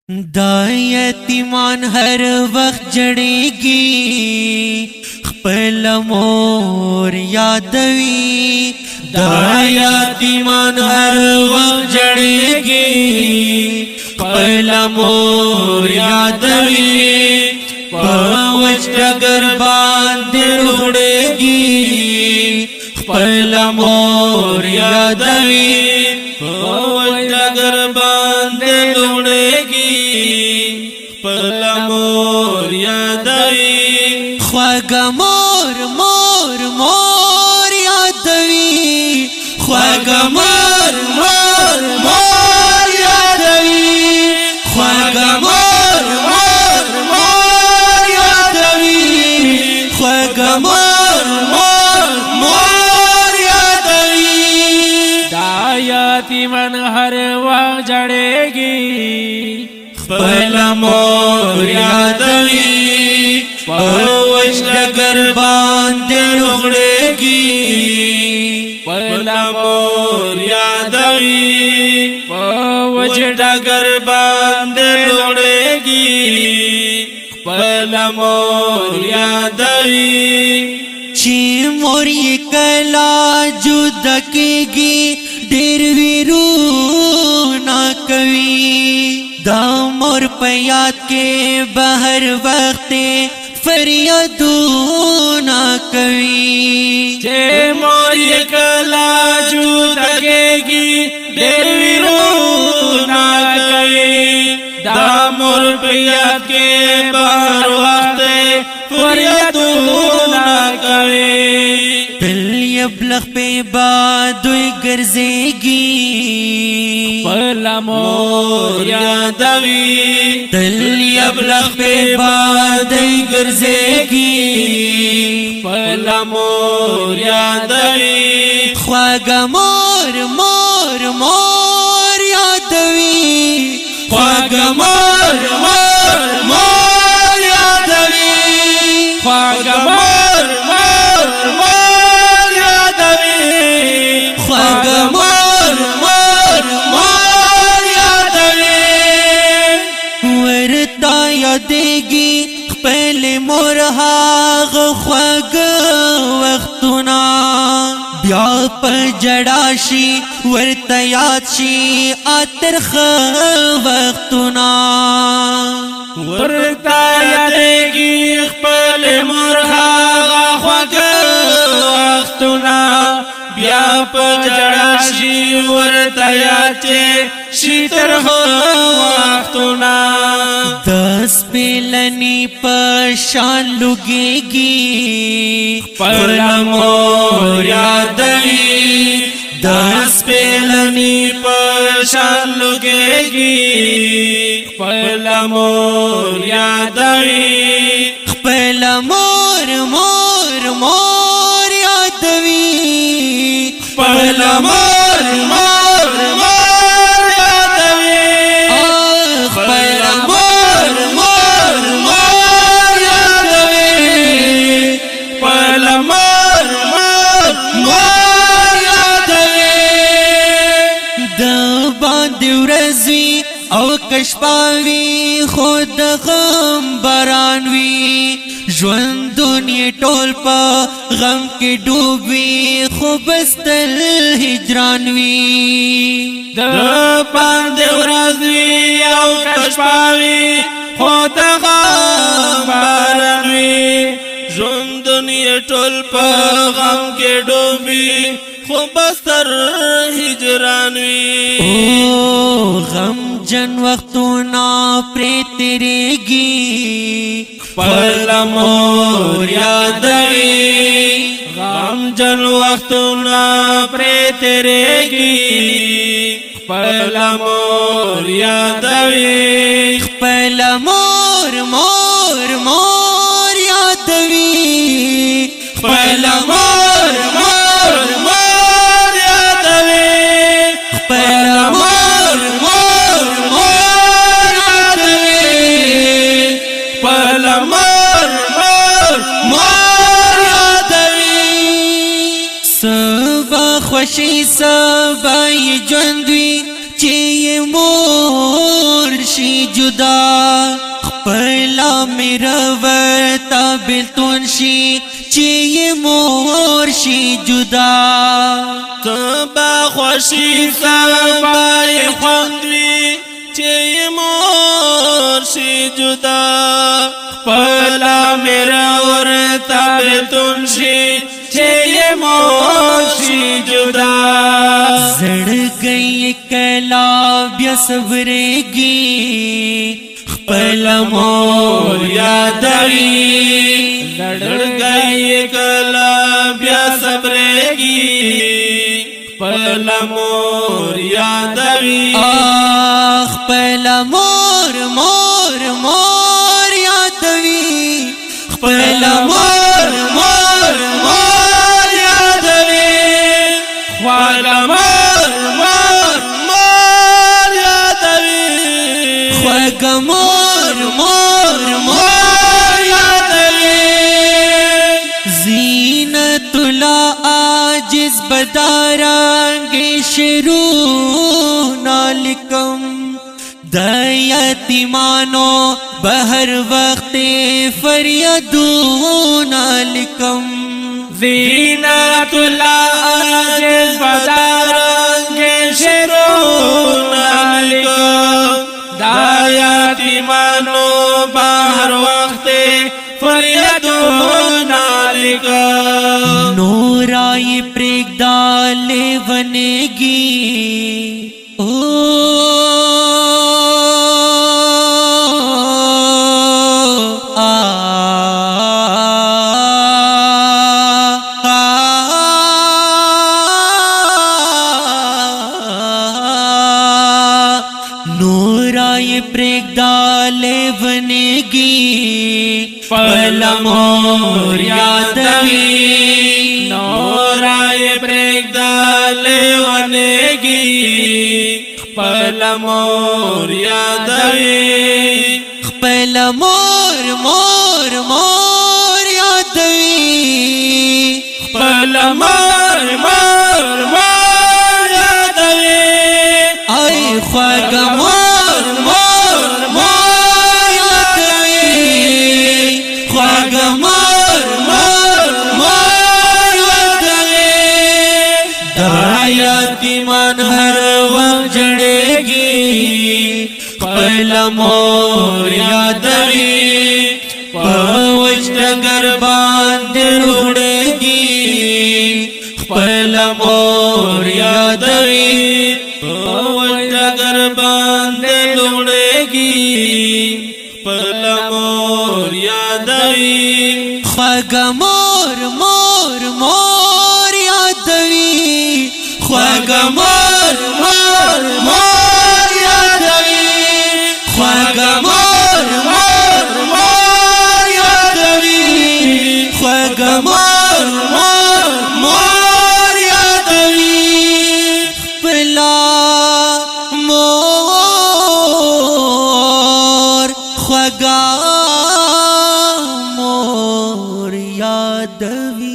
دا یتیمان هر وخت جړېږي خپل مور یادوي دا یتیمان هر وخت جړېږي خپل مور یادوي په وچ ډګر باندې وړېږي خپل مور یادوي په وچ ډګر باندې وړېږي خپل مور یادوي خواږه مور مور مور یادوي خواږه مور مور مور یادوي خواږه مور مور مور یادوي خواږه مور مور مور یادوي دا یتیمان هر وخت جړېږي خپل مور یادوي په وچ ډګر باندې وړېږي خپل مور یادوي په وچ ډګر باندې وړېږي خپل مور یادوي چې مور یې کله جدا کېږي ډېر ویرونه کوي دا مور په یاد کې بهر وخت فریادونه کوي چې مور یې کله جدا کېږي ډېر ویرونه کوي دا مور په یاد کې بهر وخت فریادونه کوي تل یبلغ په بادوی ګرځېږي خپل مور یادوي تل یبلغ په بادوی ګرځېږي خپل مور یادوي خواږه مور مور مور یادوي خواږه مور مور مور یادوي خواږه مور مور مور یادوي خواږه مور مور مور یادوي ورته یادېږي خپل مور هغه خواږه وختونه بیا په جړا شي ورته یاد شي اترخه وختونه ورته یادېږي خپل مور هغه خواږه وختونه بیا په جړا شي ورته یاد شي ترخه وختونه د سپېلني په شان لوګېږي خپل مور یادوي د سپېلني په شان لوګېږي خپل مور یادوي خپل مور مور مور یادوي خپل مور مور مور یادوي خپل مور مور مور یادوي خپل مور مور مور یادوي د باندې ورځي او کشپاوي خود غم باران وی ژوند دنیا ټول په غم کې ډوبي خو بستل هجران وی د باندې ورځي او کشپاوي خود غم باران وی ژوند دنیا ټول په غم کې ډوبي خو بستر هجران وی او غم جن وختونه پرې تیریږي خپل مور یادوي غم جن وختونه پرې تیریږي خپل مور یادوي خپل مور مور مور یادوي خپل مور مور مور یادوي خپل مور مور مور یادوي خپل مور مور مور یادوي سبا خوشي سبا ژوند وي چې مور شي جدا جدا خپلا میرا ورتا بلتون شي چی مور شي جدا تبا خوشی سبای خوندوی چی مور شی جدا خپلا میرا ورتا بلتون شي چی مور شی جدا زڑ گئی کلا بیا صبرېږي خپل مور یادوي لړ گئی کلا بیا صبرېږي خپل مور یادوي خپل مور مور مور یادوي خپل مور مور مور یادوي خپل مور مور مور یادوي خوږ مور مور مور یادوي زینت الله عاجز بدارنګ شروع نالکم د یتیمانو بهر وخت فریادونه لکم زینت الله عاجز بدارنګ شروع نالکم دا یتیمانو بهر وخت فریادونه لکم نورای پرېږدا لیونېږي نورای پرېږدا لیونېږي خپل مور یادوي نورای پرېږدا لیونېږي خپل مور یادوي خپل مور مور مور یادوي خپل مور مور مور یادوي ای خوږ مور مور مور یادوي خوږ مور مور مور یادوي دا یتیمان هر وخت جړېږي خپل مور یادوي په وچ ډنګر باندې وړېږي خپل مور یادوي په وچ ډنګر باندې وړېږي خپل مور یادوي خوږ مور مور مور یادوي خوږ مور مور مور یادوي خوږ مور مور مور یادوي خوږ مور مور مور یادوي خپلا مور خوږه مور یادوي